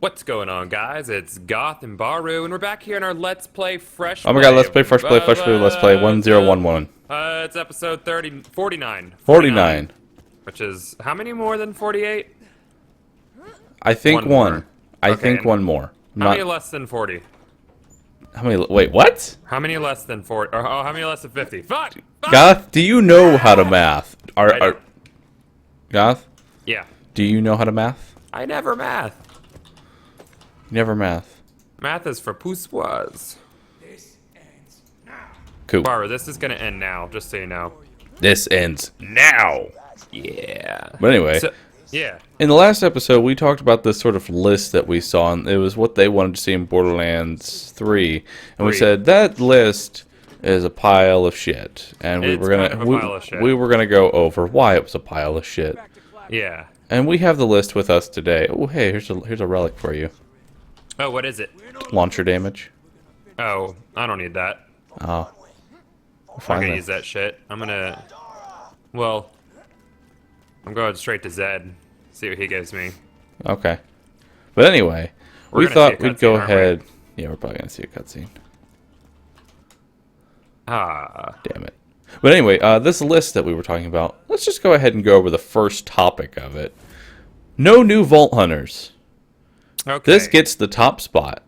What's going on, guys? It's Goth and Bahroo, and we're back here in our Let's Play Fresh Oh my Play. god, let's play Fresh Play, Fresh Play, let's play 1011. It's episode 49. 49. Which is, how many more than 48? I think One one. more. I Okay, think and one more. How many less than 40? How many? Wait, what? How many less than 40? Or, how many less than 50? Fuck! Goth, do you know how to math? I don't. Goth, Yeah. do you know how to math? I never math. Never math. Math is for poussoirs. Cool. Bahroo, this is gonna end now, just so you know. This ends now. Yeah. But anyway, So, yeah. in the last episode, we talked about this sort of list that we saw, and it was what they wanted to see in Borderlands 3. And we said that list is a pile of shit, and we It's were gonna kind of a pile of shit. we were gonna go over why it was a pile of shit. Yeah. And we have the list with us today. Oh, hey, here's a relic for you. Oh, what is it? Launcher damage. Oh, I don't need that. Oh. I'm Fine gonna then. use that shit. Well, I'm going straight to Zed. See what he gives me. Okay. But anyway, We're we gonna see a thought we'd go cutscene, aren't we? ahead. Yeah, we're probably gonna see a cutscene. Ah. Damn it. But anyway, this list that we were talking about, let's just go ahead and go over the first topic of it. No new Vault Hunters. Okay. This gets the top spot.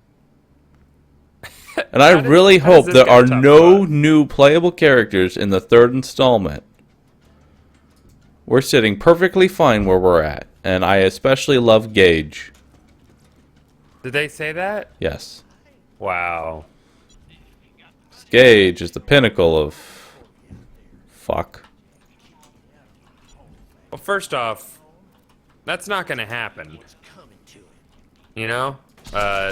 And I How does- really how does hope this there get are the top no spot? new playable characters in the third installment. We're sitting perfectly fine where we're at. And I especially love Gage. Did they say that? Yes. Wow. Gage is the pinnacle of fuck. Well, first off, that's not gonna happen. You know?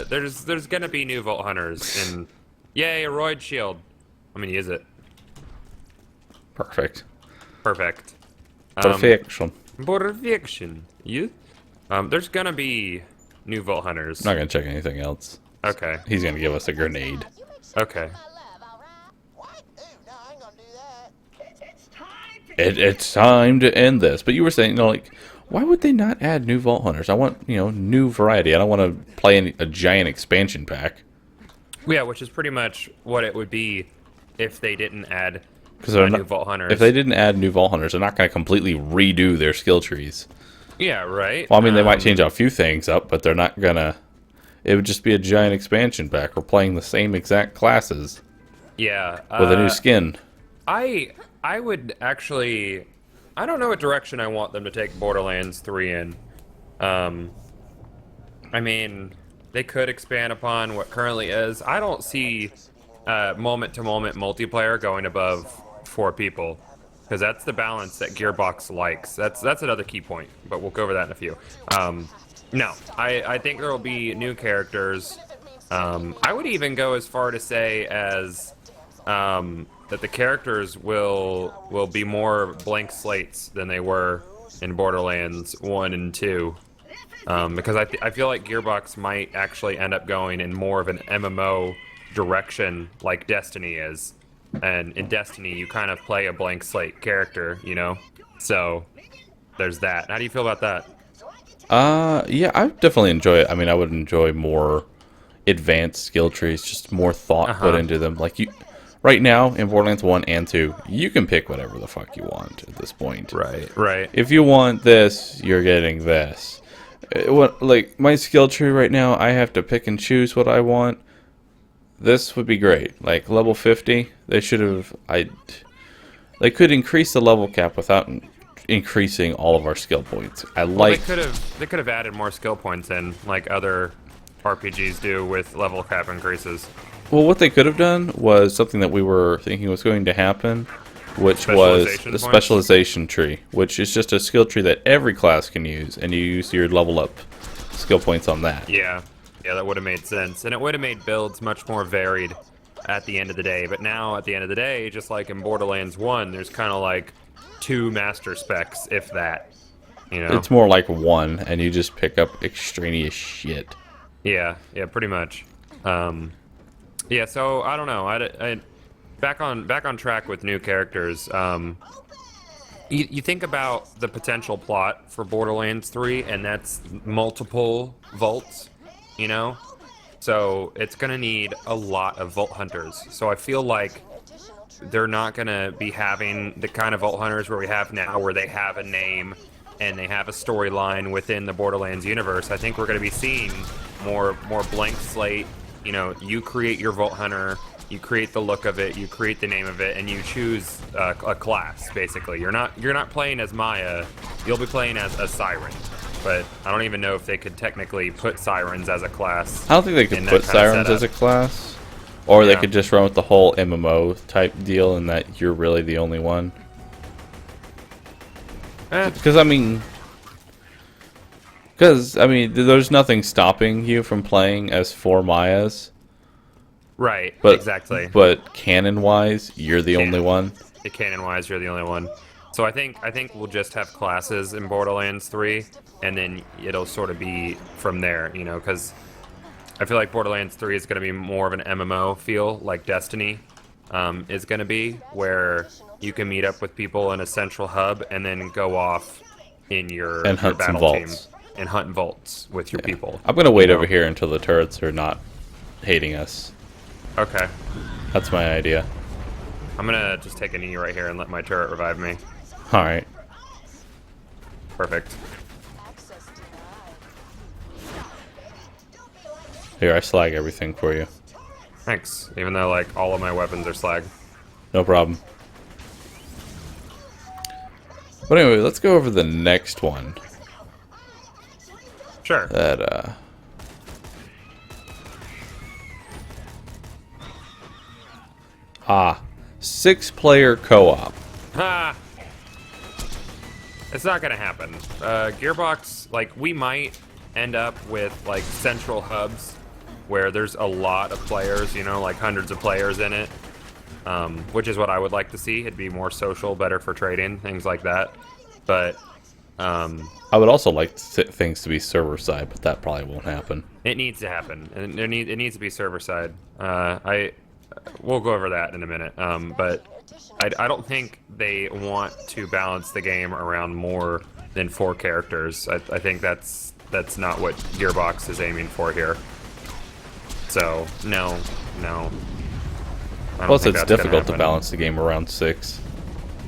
There's gonna be new Vault Hunters, and yay, a Roid Shield. I'm gonna use it. Perfect. Perfect. Perfection. Perfection. You? There's gonna be new Vault Hunters. I'm not gonna check anything else. Okay. He's gonna give us a grenade. Okay. It's time to end this. But you were saying, like, why would they not add new Vault Hunters? I want, new variety. I don't want to play a giant expansion pack. Yeah, which is pretty much what it would be if they didn't add Because new Vault Hunters. if they didn't add new Vault Hunters, they're not going to completely redo their skill trees. Yeah, right. Well, I mean, they might change a few things up, but they're not gonna. It would just be a giant expansion pack. We're playing the same exact classes Yeah. with a new skin. I would actually. I don't know what direction I want them to take Borderlands 3 in. I mean, they could expand upon what currently is. I don't see moment-to-moment multiplayer going above 4 people, because that's the balance that Gearbox likes. That's another key point, but we'll go over that in a few. No, I think there will be new characters. I would even go as far to say as that the characters will be more blank slates than they were in Borderlands 1 and 2. Because I feel like Gearbox might actually end up going in more of an MMO direction like Destiny is. And in Destiny, you kind of play a blank slate character, you know? So, there's that. How do you feel about that? Yeah, I definitely enjoy it. I mean, I would enjoy more advanced skill trees, just more thought put into them. Like right now in Borderlands 1 and 2, you can pick whatever the fuck you want at this point. Right. If you want this, you're getting this. Like my skill tree right now, I have to pick and choose what I want. This would be great. Like level 50, they should have. They could increase the level cap without increasing all of our skill points. They could have added more skill points in, like other RPGs do with level cap increases. Well, what they could have done was something that we were thinking was going to happen, which was Specialization the points? specialization tree, which is just a skill tree that every class can use, and you use your level up skill points on that. Yeah, that would have made sense, and it would have made builds much more varied at the end of the day. But now, at the end of the day, just like in Borderlands 1, there's kind of like 2 master specs, if that. You know? It's more like one, and you just pick up extraneous shit. Yeah, pretty much. Yeah, so I don't know. I back on track with new characters. You think about the potential plot for Borderlands 3, and that's multiple vaults. you know? So it's going to need a lot of Vault Hunters. So I feel like they're not going to be having the kind of Vault Hunters where we have now, where they have a name and they have a storyline within the Borderlands universe. I think we're going to be seeing more blank slate. You know, you create your Vault Hunter, you create the look of it, you create the name of it, and you choose a class. Basically, you're not playing as Maya. You'll be playing as a Siren. But I don't even know if they could technically put Sirens as a class. I don't think they could put Sirens as a class. Or they could just run with the whole MMO type deal and that you're really the only one. Because, I mean, there's nothing stopping you from playing as 4 Mayas. Right, But, exactly. But canon-wise, you're the only one. Canon-wise, you're the only one. So I think we'll just have classes in Borderlands 3, and then it'll sort of be from there, you know, because I feel like Borderlands 3 is going to be more of an MMO feel, like Destiny is going to be, where you can meet up with people in a central hub and then go off in your battle team and hunt vaults with your people. I'm going to wait over here until the turrets are not hating us. Okay. That's my idea. I'm going to just take a knee right here and let my turret revive me. Alright. Perfect. Here, I slag everything for you. Thanks. Even though, like, all of my weapons are slag. No problem. But anyway, let's go over the next one. Sure. That, 6-player co-op. Ha! It's not gonna happen. Gearbox, like, we might end up with, like, central hubs where there's a lot of players, you know, like hundreds of players in it, which is what I would like to see. It'd be more social, better for trading, things like that. But I would also like things to be server side, but that probably won't happen. it needs to happen, and it needs to be server side. We'll go over that in a minute. But I don't think they want to balance the game around more than 4 characters. I think that's not what Gearbox is aiming for here. So no. Plus, it's difficult to balance the game around 6.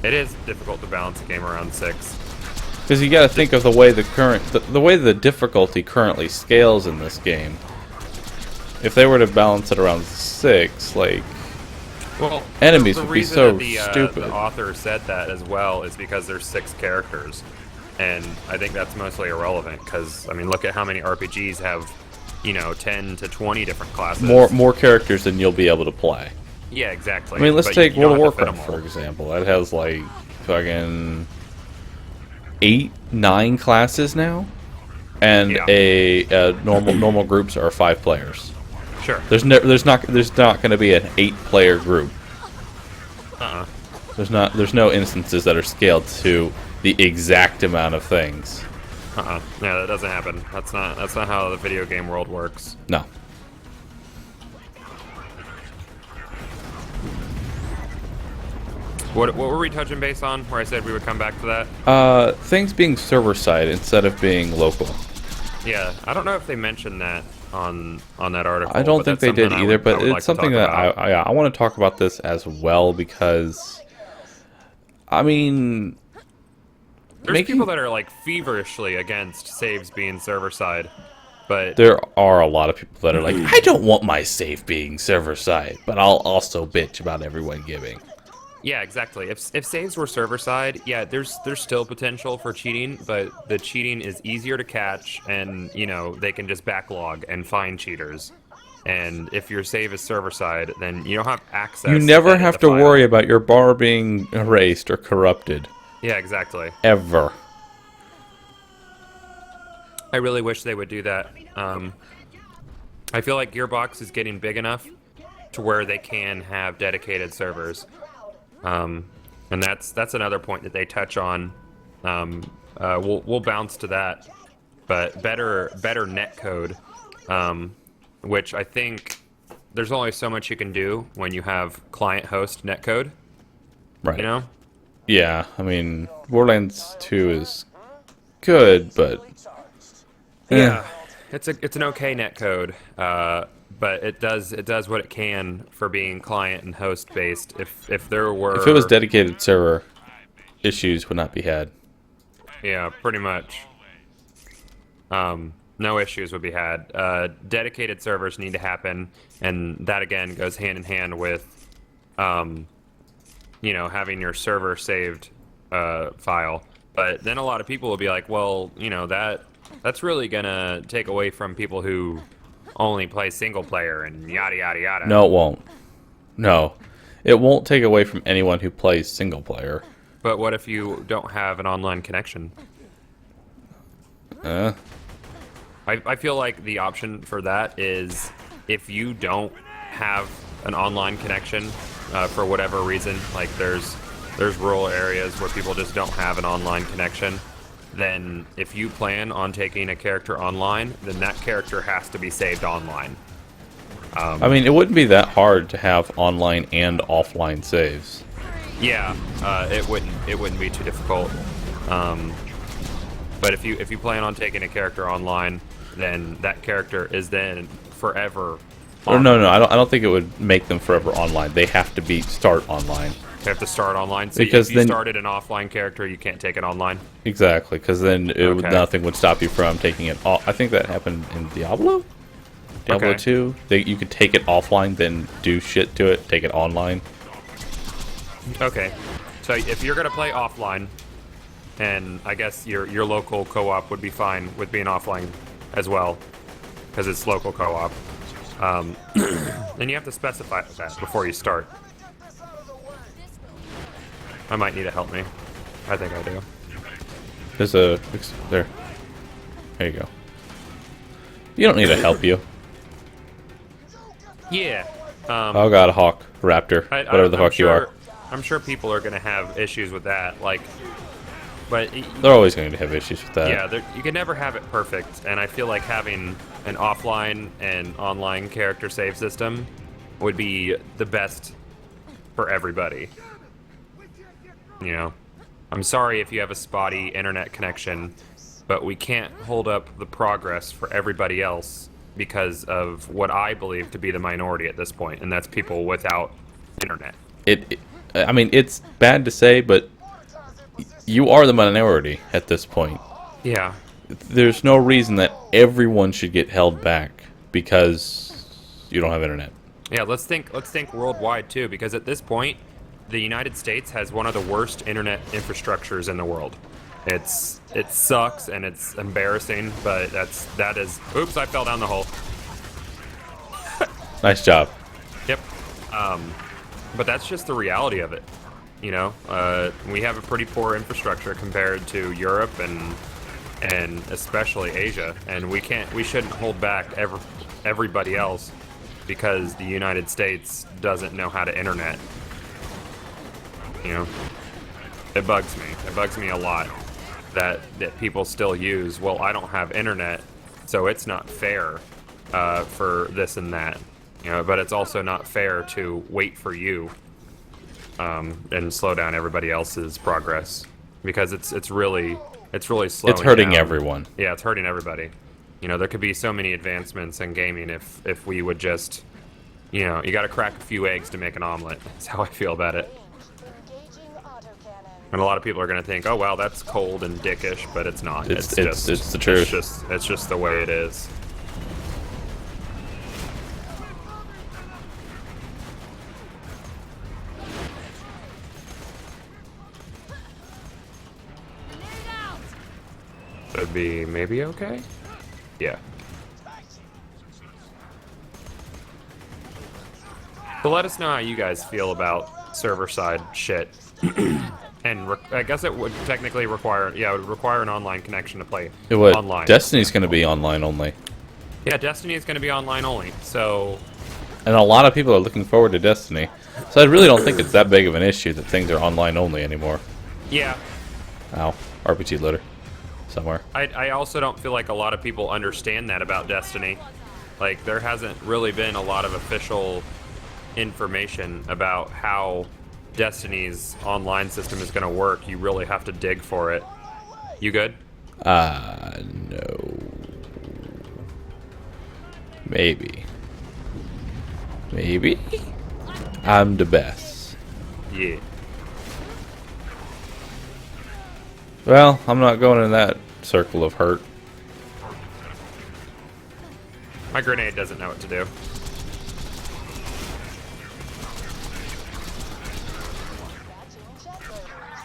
It is difficult to balance a game around 6. Because you got to think of the way the way the difficulty currently scales in this game. If they were to balance it around 6, like, well, enemies would be so stupid. The author said that as well is because there's 6 characters, and I think that's mostly irrelevant. Because I mean, look at how many RPGs have, you know, 10 to 20 different classes. More characters than you'll be able to play. Yeah, exactly. I mean, let's take World of Warcraft for example. That has like fucking 8, 9 classes now, and normal groups are 5 players. Sure. There's not going to be an 8-player group. There's no instances that are scaled to the exact amount of things. Yeah, that doesn't happen. That's not how the video game world works. No. What were we touching base on? Where I said we would come back to that? Things being server side instead of being local. Yeah, I don't know if they mentioned that on that article. I don't think they did either, but it's something that I want to talk about this as well, because I mean, there's people that are like feverishly against saves being server side, but there are a lot of people that are like, I don't want my save being server side, but I'll also bitch about everyone giving. Yeah, exactly. If saves were server side, yeah, there's still potential for cheating, but the cheating is easier to catch, and you know they can just backlog and find cheaters. And if your save is server side, then you don't have access. You never have to worry about your bar being erased or corrupted. Yeah, exactly. Ever. I really wish they would do that. I feel like Gearbox is getting big enough to where they can have dedicated servers. And that's another point that they touch on. We'll bounce to that, but better netcode, which I think there's only so much you can do when you have client-host netcode. Right. You know? Yeah, I mean, Borderlands 2 is good, but yeah, it's an okay netcode, but it does what it can for being client and host based. If there If it was were, dedicated server, issues would not be had. yeah, pretty much, no issues would be had. Dedicated servers need to happen, and that again goes hand in hand with, having your server saved file. But then a lot of people will be like, well, that's really gonna take away from people who only play single player and yada yada yada. No, it won't. No. It won't take away from anyone who plays single player. But what if you don't have an online connection? I feel like the option for that is if you don't have an online connection for whatever reason, like there's rural areas where people just don't have an online connection, then if you plan on taking a character online, then that character has to be saved online. I mean, it wouldn't be that hard to have online and offline saves. Yeah, it wouldn't be too difficult. But if you plan on taking a character online, then that character is then forever. Or no, I don't think it would make them forever online. They have to start online. You have to start online. So Because if you then- started an offline character, you can't take it online. Exactly, because then Okay. nothing would stop you from taking it off. I think that happened in Diablo? Diablo Okay. 2? You could take it offline, then do shit to it, take it online. Okay, so if you're gonna play offline, and I guess your local co-op would be fine with being offline as well, because it's local co-op. Then you have to specify that before you start. I might need to help me. I think I do. There's a... There. There you go. You don't need to help you. Yeah. Oh god, a hawk. Raptor. Whatever the fuck you are. I'm sure people are going to have issues with that. But They're always going to have issues with that. yeah, you can never have it perfect. And I feel like having an offline and online character save system would be the best for everybody. I'm sorry if you have a spotty internet connection, but we can't hold up the progress for everybody else because of what I believe to be the minority at this point, and that's people without internet. I mean, it's bad to say, but you are the minority at this point. Yeah. There's no reason that everyone should get held back because you don't have internet. Yeah, let's think worldwide too, because at this point, the United States has one of the worst internet infrastructures in the world. It sucks and it's embarrassing, but that is. Oops, I fell down the hole. Nice job. Yep. But that's just the reality of it. We have a pretty poor infrastructure compared to Europe and especially Asia, and we shouldn't hold back everybody else because the United States doesn't know how to internet. It bugs me. It bugs me a lot that people still use, well, I don't have internet, so it's not fair for this and that. But it's also not fair to wait for you and slow down everybody else's progress because it's really slowing It's hurting down. everyone. Yeah, it's hurting everybody. There could be so many advancements in gaming if we would just, you got to crack a few eggs to make an omelet. That's how I feel about it. And a lot of people are going to think, oh, wow, that's cold and dickish, but it's not. It's the truth. It's just the way it is. Should be maybe okay? Yeah. So let us know how you guys feel about server-side shit. And I guess it would technically require, it would require an online connection to play It would. online. Destiny's going to be online only. Yeah, Destiny is going to be online only, so... And a lot of people are looking forward to Destiny. So I really don't think it's that big of an issue that things are online only anymore. Yeah. Ow. RPG loader. Somewhere. I also don't feel like a lot of people understand that about Destiny. Like, there hasn't really been a lot of official information about how Destiny's online system is going to work. You really have to dig for it. You good? No. Maybe. Maybe? I'm the best. Yeah. Well, I'm not going in that circle of hurt. My grenade doesn't know what to do.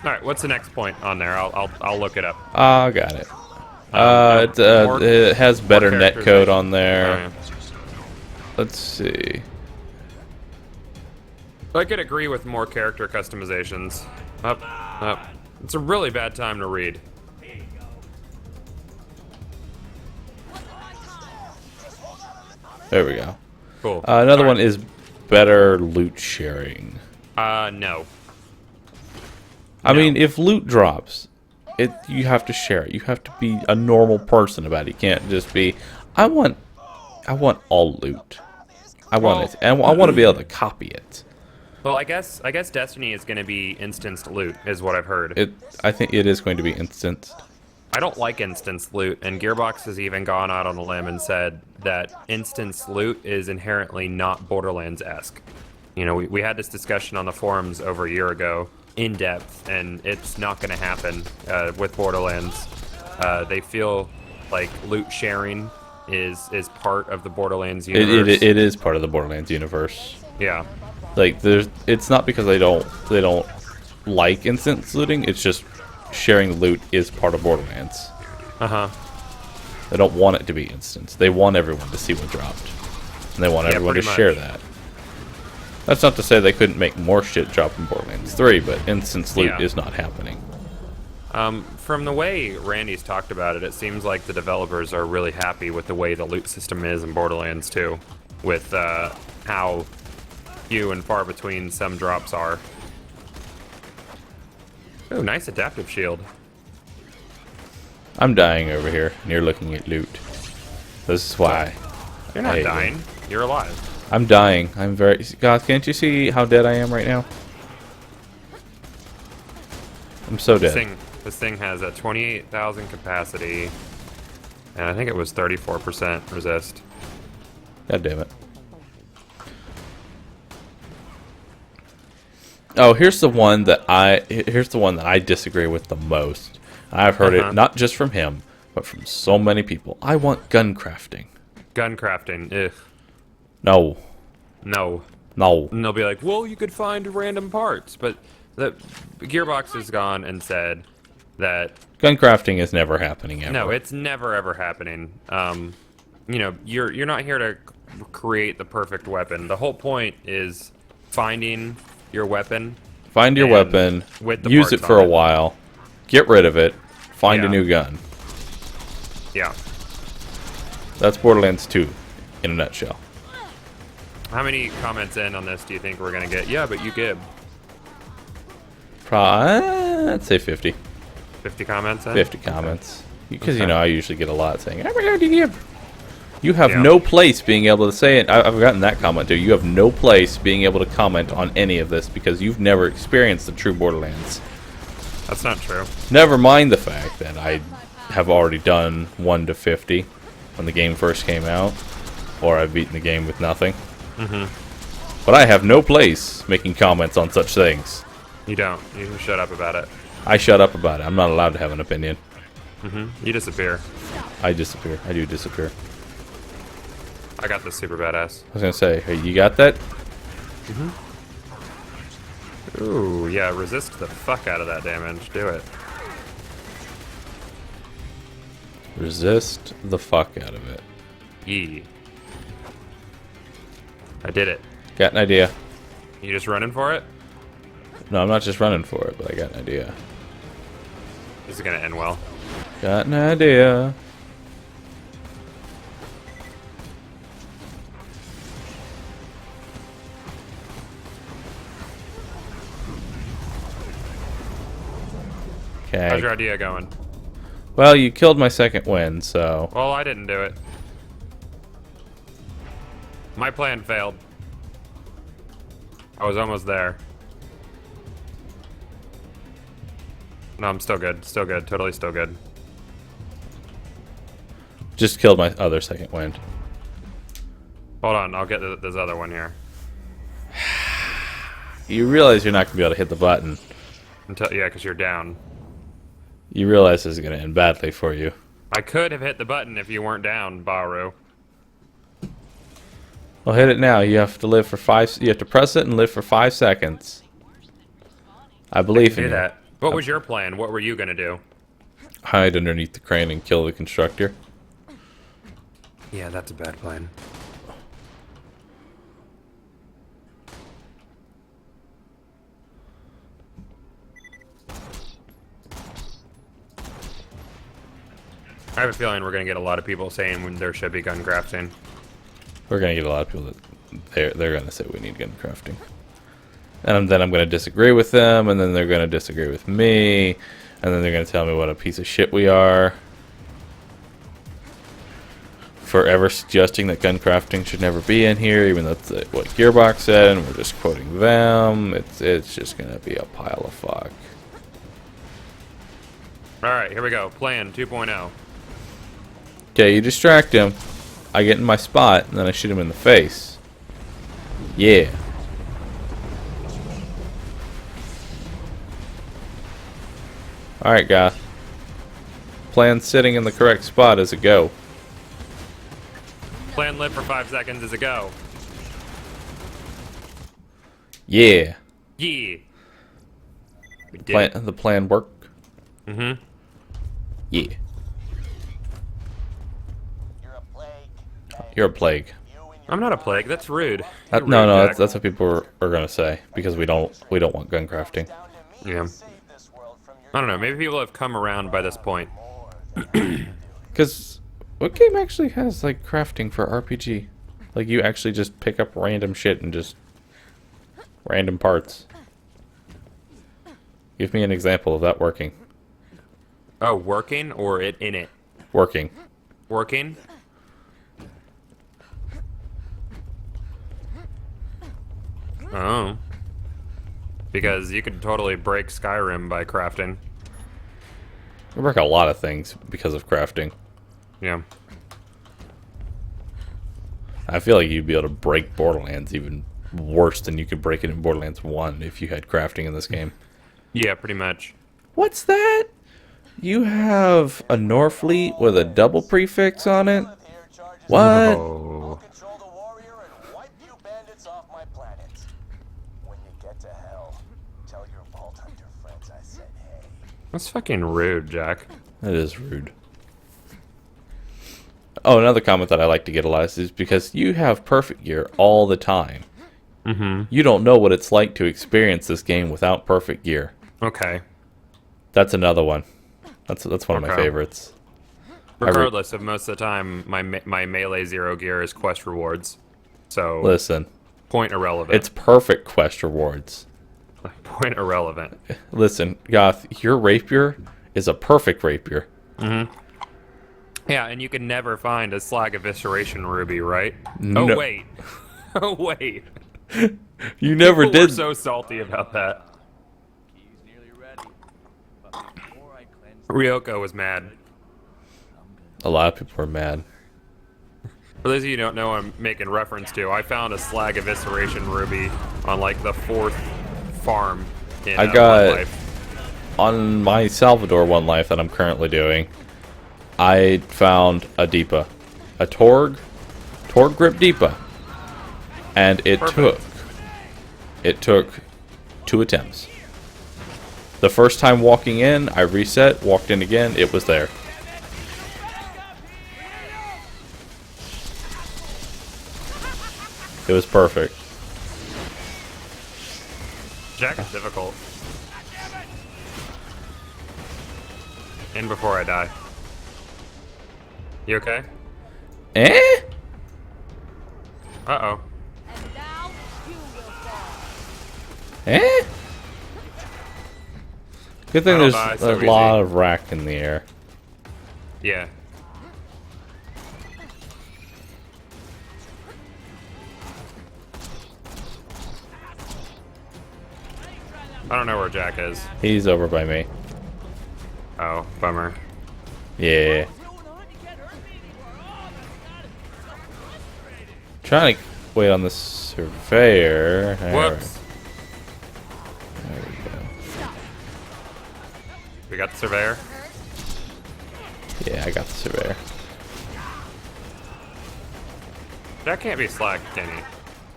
All right, what's the next point on there? I'll look it up. I got it. It has better netcode on there. Oh, yeah. Let's see. I could agree with more character customizations. Up, up. It's a really bad time to read. There we go. Cool. Another All one right. is better loot sharing. No. I No. mean, if loot drops, you have to share it. You have to be a normal person about it. You can't just be, I want all loot. I want it, and I want to be able to copy it. Well, I guess Destiny is going to be instanced loot, is what I've heard. I think it is going to be instanced. I don't like instance loot, and Gearbox has even gone out on a limb and said that instance loot is inherently not Borderlands-esque. You know, we had this discussion on the forums over a year ago, in depth, and it's not going to happen with Borderlands. They feel like loot sharing is part of the Borderlands universe. It is part of the Borderlands universe. Yeah. Like it's not because they don't like instance looting. It's just sharing loot is part of Borderlands. They don't want it to be instance. They want everyone to see what dropped, and they want everyone to share that. That's not to say they couldn't make more shit drop in Borderlands 3, but instance loot is not happening. From the way Randy's talked about it, it seems like the developers are really happy with the way the loot system is in Borderlands 2, with how few and far between some drops are. Oh, nice adaptive shield. I'm dying over here, and you're looking at loot. This is why. You're not dying. You're alive. I'm dying. I'm very... God, can't you see how dead I am right now? I'm so dead. This thing has a 28,000 capacity, and I think it was 34% resist. God damn it. Oh, here's the one that I disagree with the most. I've heard it not just from him, but from so many people. I want gun crafting. Gun crafting, ugh. No. No. No. And they'll be like, well, you could find random parts, but the Gearbox has gone and said that gun crafting is never happening ever. no, it's never ever happening. You know, you're not here to create the perfect weapon. The whole point is finding your weapon. Find your weapon, with the use it parts for on a while, get rid of it, find a Yeah. new gun. Yeah. That's Borderlands 2 in a nutshell. How many comments in on this do you think we're gonna get? Yeah, but you give I'd say 50. 50 comments in? 50 comments. Because, you know, I usually get a lot saying, oh my god, you have Yeah. no place being able to say it. I've gotten that comment too. You have no place being able to comment on any of this because you've never experienced the true Borderlands. That's not true. Never mind the fact that I have already done 1 to 50 when the game first came out, or I've beaten the game with nothing. But I have no place making comments on such things. You don't. You can shut up about it. I shut up about it. I'm not allowed to have an opinion. You disappear. I disappear. I do disappear. I got this super badass. I was gonna say, hey, you got that? Ooh, yeah, resist the fuck out of that damage. Do it. Resist the fuck out of it. Yee. I did it. Got an idea. You just running for it? No, I'm not just running for it, but I got an idea. This is gonna end well. Got an idea. How's your Okay. idea going? Well, you killed my second win, so... Well, I didn't do it. My plan failed. I was almost there. No, I'm still good. Still good. Totally still good. Just killed my other second wind. Hold on, I'll get this other one here. You realize you're not going to be able to hit the button. Yeah, because you're down. You realize this is going to end badly for you. I could have hit the button if you weren't down, Bahroo. Well, hit it now. You have to live for 5. You have to press it and live for 5 seconds. I believe in you. That. What was your plan? What were you gonna do? Hide underneath the crane and kill the constructor. Yeah, that's a bad plan. I have a feeling we're gonna get a lot of people saying when there should be gun crafting. We're gonna get a lot of people that they're gonna say we need gun crafting, and then I'm gonna disagree with them, and then they're gonna disagree with me, and then they're gonna tell me what a piece of shit we are. Forever suggesting that gun crafting should never be in here, even though that's what Gearbox said, and we're just quoting them. It's just gonna be a pile of fuck. All right, here we go. Plan 2.0. Okay, you distract him. I get in my spot, and then I shoot him in the face. Yeah. Alright, Goth. Plan sitting in the correct spot as a go. Plan live for 5 seconds as a go. Yeah. Yeah. We did. The plan worked. Mm-hmm. Yeah. You're a plague. I'm not a plague. That's rude. No, that's what people are gonna say because we don't want gun crafting. Yeah. I don't know. Maybe people have come around by this point. Because what game actually has like crafting for RPG? Like you actually just pick up random shit and just random parts. Give me an example of that working. Oh, working or it in it? Working. Working. Oh. Because you could totally break Skyrim by crafting. We work a lot of things because of crafting. Yeah. I feel like you'd be able to break Borderlands even worse than you could break it in Borderlands 1 if you had crafting in this game. Yeah, pretty much. What's that? You have a Norfleet with a double prefix on it? What? Oh. That's fucking rude, Jack. That is rude. Oh, another comment that I like to get a lot is because you have perfect gear all the time. Mm-hmm. You don't know what it's like to experience this game without perfect gear. Okay. That's another one. That's one of my favorites. Regardless of most of the time, my melee zero gear is quest rewards. So listen, point irrelevant. It's perfect quest rewards. Point irrelevant. Listen, Goth, your rapier is a perfect rapier. Mm-hmm. Yeah, and you can never find a slag evisceration ruby, right? No. Oh wait. Oh wait. You never People did. were so salty about that. Ryoko was mad. A lot of people were mad. For those of you who don't know what I'm making reference to, I found a slag evisceration ruby on like the 4th farm in I got One Life. On my Salvador One Life that I'm currently doing, I found a Deepa. A Torg Grip Deepa. And it took 2 attempts. The first time walking in, I reset, walked in again, it was there. It was perfect. Jack is difficult. In before I die. You okay? Eh? Uh-oh. Eh? Good thing there's die a so lot easy. of rack in the air. Yeah. I don't know where Jack is. He's over by me. Oh, bummer. Yeah. Trying to wait on the surveyor. Whoops. There we go. We got the surveyor. Yeah, I got the surveyor. That can't be slack, can he?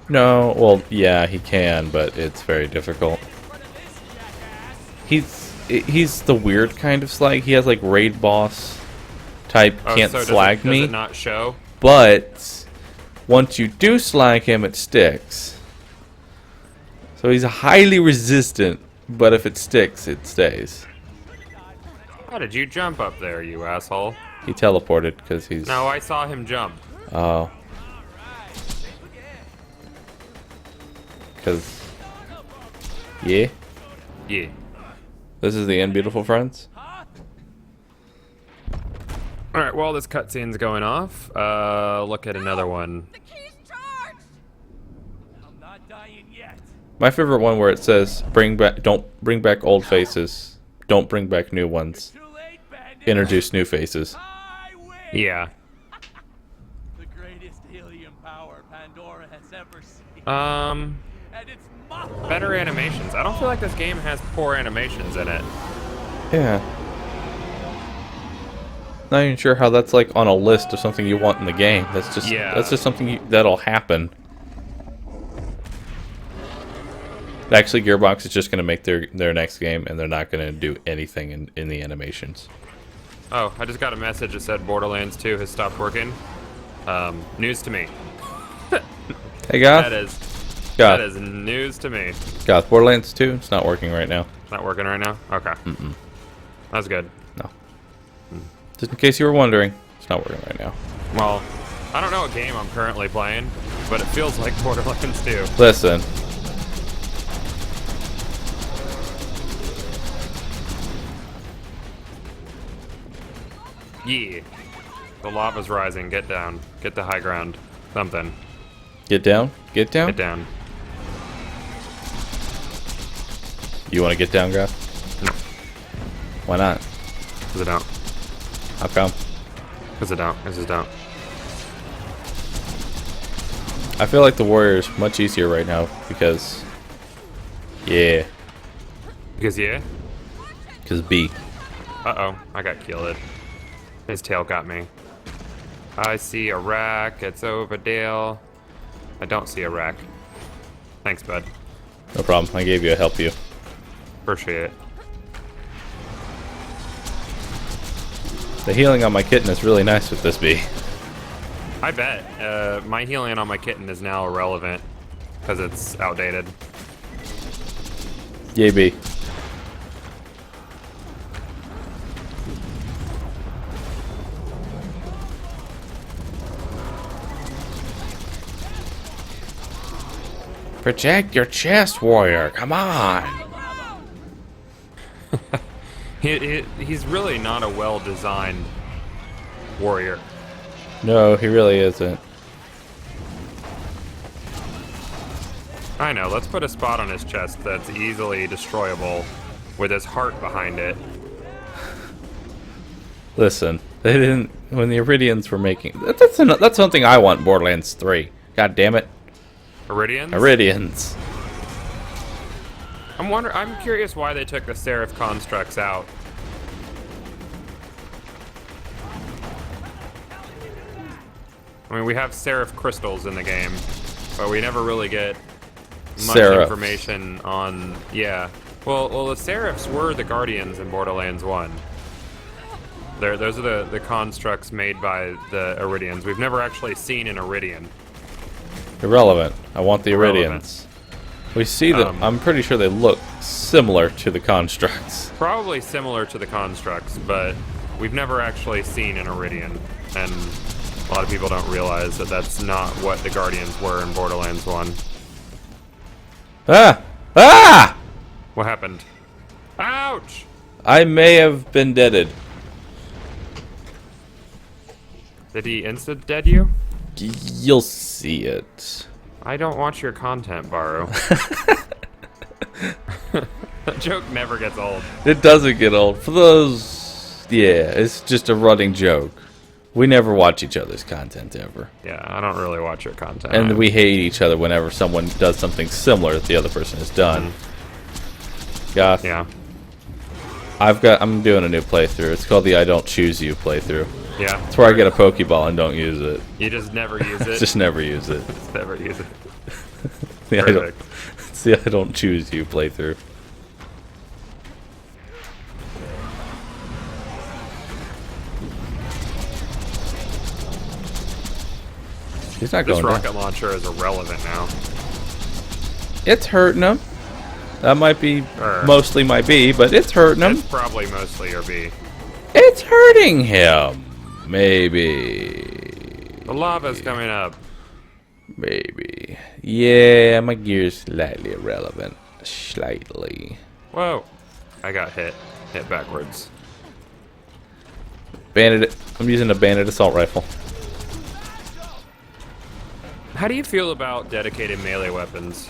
No, well, yeah, he can, but it's very difficult. He's the weird kind of slag. He has like raid boss type can't so slag does me. it not show? But once you do slag him, it sticks. So he's highly resistant, but if it sticks, it stays. How did you jump up there, you asshole? He teleported because he's... No, I saw him jump. Oh. Because... Yeah? Yeah. This is the end, beautiful friends? Alright, while this cutscene's going off, look at another one. The key's charged! I'm not dying yet. My favorite one where it says, don't bring back old faces. Don't bring back new ones. Too late, bandit. Introduce new faces. I win. Yeah. The greatest helium power Pandora has ever seen. Um, And it's mine. better animations. I don't feel like this game has poor animations in it. Yeah. Not even sure how that's like on a list of something you want in the game. That's just something that'll happen. Actually, Gearbox is just going to make their next game, and they're not going to do anything in the animations. Oh, I just got a message that said Borderlands 2 has stopped working. News to me. Hey, Goth. That is news to me. Goth, Borderlands 2, it's not working right now. Not working right now? Okay. That's good. No. Just in case you were wondering, it's not working right now. Well, I don't know what game I'm currently playing, but it feels like Borderlands 2. Listen. Yeah. The lava's rising. Get down. Get to high ground. Something. Get down? Get down? Get down. You want to get down, Goth? No. Why not? Because I don't. How come? Because I don't. I just don't. I feel like the Warrior's much easier right now because... Yeah. Because yeah? Because B. Uh-oh. I got killed. His tail got me. I see a rack. It's over Dale. I don't see a rack. Thanks, bud. No problem. I gave you a help you. Appreciate it. The healing on my kitten is really nice with this B. I bet. My healing on my kitten is now irrelevant because it's outdated. Yay, B. Protect your chest, warrior. Come on. He's really not a well-designed warrior. No, he really isn't. I know. Let's put a spot on his chest that's easily destroyable with his heart behind it. Listen, they didn't... When the Iridians were making... That's something I want in Borderlands 3. God damn it. Iridians? Iridians. I'm curious why they took the Seraph constructs out. I mean, we have Seraph crystals in the game, but we never really get much information on... Yeah. Well, the Seraphs were the Guardians in Borderlands 1. Those are the constructs made by the Iridians. We've never actually seen an Iridian. Irrelevant. I want the Irrelevant. Iridians. We see them. I'm pretty sure they look similar to the constructs. Probably similar to the constructs, but we've never actually seen an Iridian. And a lot of people don't realize that that's not what the Guardians were in Borderlands 1. Ah! Ah! What happened? Ouch! I may have been deaded. Did he insta-dead you? You'll see it. I don't watch your content, Bahroo. That joke never gets old. It doesn't get old. For those... Yeah, it's just a running joke. We never watch each other's content ever. Yeah, I don't really watch your content. And we hate each other whenever someone does something similar that the other person has done. Goth. Yeah. I'm doing a new playthrough. It's called the I Don't Choose You playthrough. Yeah. It's where I get a Pokeball and don't use it. You just never use it. Just never use it. Just never use it. Perfect. It's the I Don't Choose You playthrough. He's not This going rocket down. launcher is irrelevant now. It's hurting him. That might be mostly my B, but it's hurting him. It's probably mostly your B. It's hurting him. Maybe. The lava's coming up. Maybe. Yeah, my gear's slightly irrelevant. Slightly. Whoa. I got hit. Hit backwards. Bandit. I'm using a bandit assault rifle. How do you feel about dedicated melee weapons?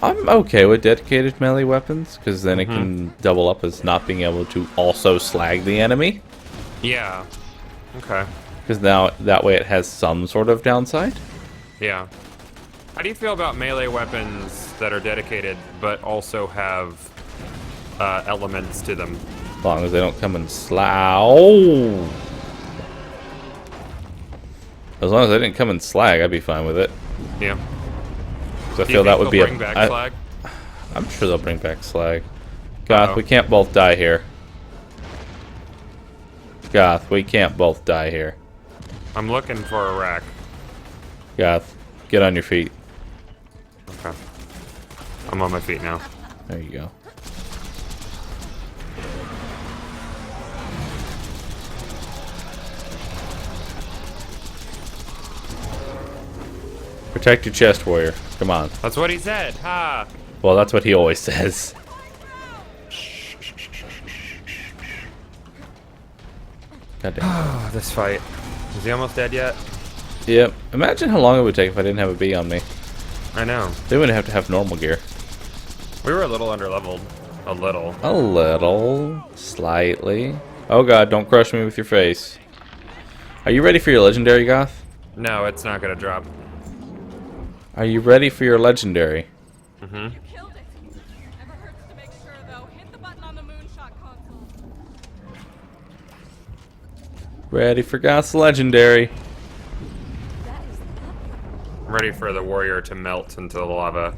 I'm okay with dedicated melee weapons, because then it can double up as not being able to also slag the enemy. Yeah. Okay. Because now, that way it has some sort of downside. Yeah. How do you feel about melee weapons that are dedicated, but also have elements to them? As long as they don't come and slow. As long as they didn't come and slag, I'd be fine with it. Yeah. So I feel that would be bring back slag? I'm sure they'll bring back slag. Goth, Uh-oh. we can't both die here. Goth, we can't both die here. I'm looking for a rack. Goth, get on your feet. Okay. I'm on my feet now. There you go. Protect your chest, warrior. Come on. That's what he said. Ha! Well, that's what he always says. God damn. Oh, this fight. Is he almost dead yet? Yep. Imagine how long it would take if I didn't have a bee on me. I know. They wouldn't have to have normal gear. We were a little underleveled. A little. A little. Slightly. Oh god, don't crush me with your face. Are you ready for your legendary, Goth? No, it's not gonna drop. Are you ready for your legendary? Mm-hmm. You killed it. Never hurts to make sure, though. Hit the button on the moonshot console. Ready for Goth's legendary. I'm ready for the warrior to melt into the lava.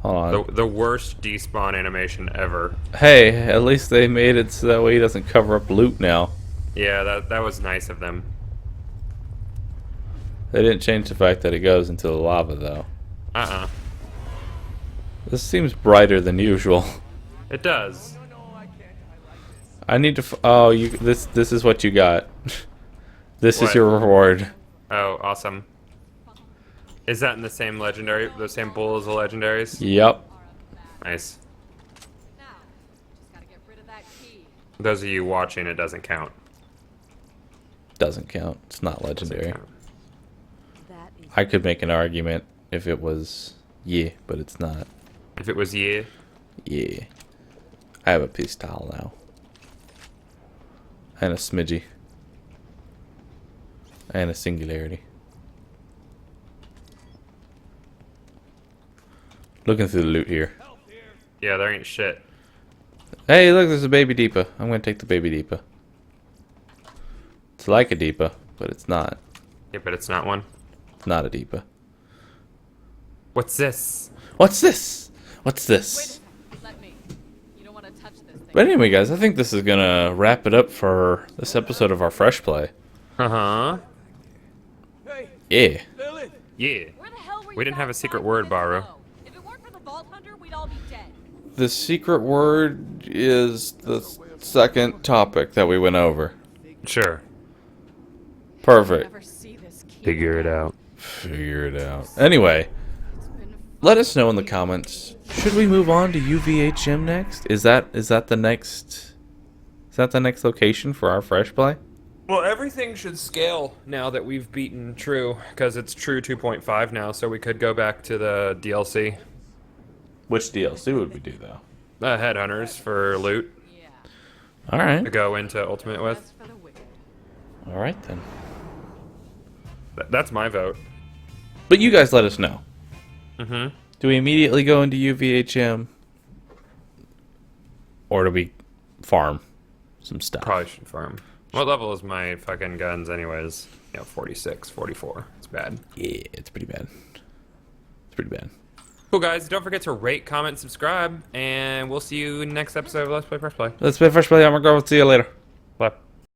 Hold on. The worst despawn animation ever. Hey, at least they made it so that way he doesn't cover up loot now. Yeah, that was nice of them. They didn't change the fact that it goes into the lava, though. Uh-uh. This seems brighter than usual. It does. I need to. Oh, you. This is what you got. This What? is your reward. Oh, awesome. Is that in the same legendary, the same pool as the legendaries? Yep. Nice. Now, just gotta get rid of that key. Those of you watching, it doesn't count. Doesn't count. It's not Doesn't legendary. count. That is I could make an argument if it was yeah, but it's not. If it was yeah. Yeah. I have a pistol now. And a smidgy. And a singularity. Looking through the loot here. Yeah, there ain't shit. Hey, look, there's a baby Deepa. I'm gonna take the baby Deepa. It's like a Deepa, but it's not. Yeah, but it's not one. It's not a Deepa. What's this? What's this? What's this? let me. You don't want to touch this thing. But anyway, guys, I think this is gonna wrap it up for this episode of our Fresh Play. Uh-huh. Hey, Yeah. Lilith! Yeah. Where the hell were We you didn't have a guys secret 5 word, minutes Bahroo. ago? If it weren't for the Vault Hunter, we'd all be dead. The secret word is the second topic that we went over. Sure. Perfect. Never see this key. Figure it out. Figure it out. Anyway, It's been let us know in the comments. Should we move on to UVHM next? Is that the next location for our Fresh Play? Well, everything should scale now that we've beaten True, because it's True 2.5 now, so we could go back to the DLC. Which DLC would we do though? Headhunters for loot yeah. All right. to go into Ultimate with. That's for the wicked. All right then. That's my vote. But you guys let us know. Mm-hmm. Do we immediately go into UVHM? Or do we farm some stuff? Probably should farm. What level is my fucking guns anyways? 46, 44. It's bad. Yeah, it's pretty bad. It's pretty bad. Cool, guys. Don't forget to rate, comment, subscribe, and we'll see you next episode of Let's Play Fresh Play. Let's play Fresh Play. I'm going to go. See you later.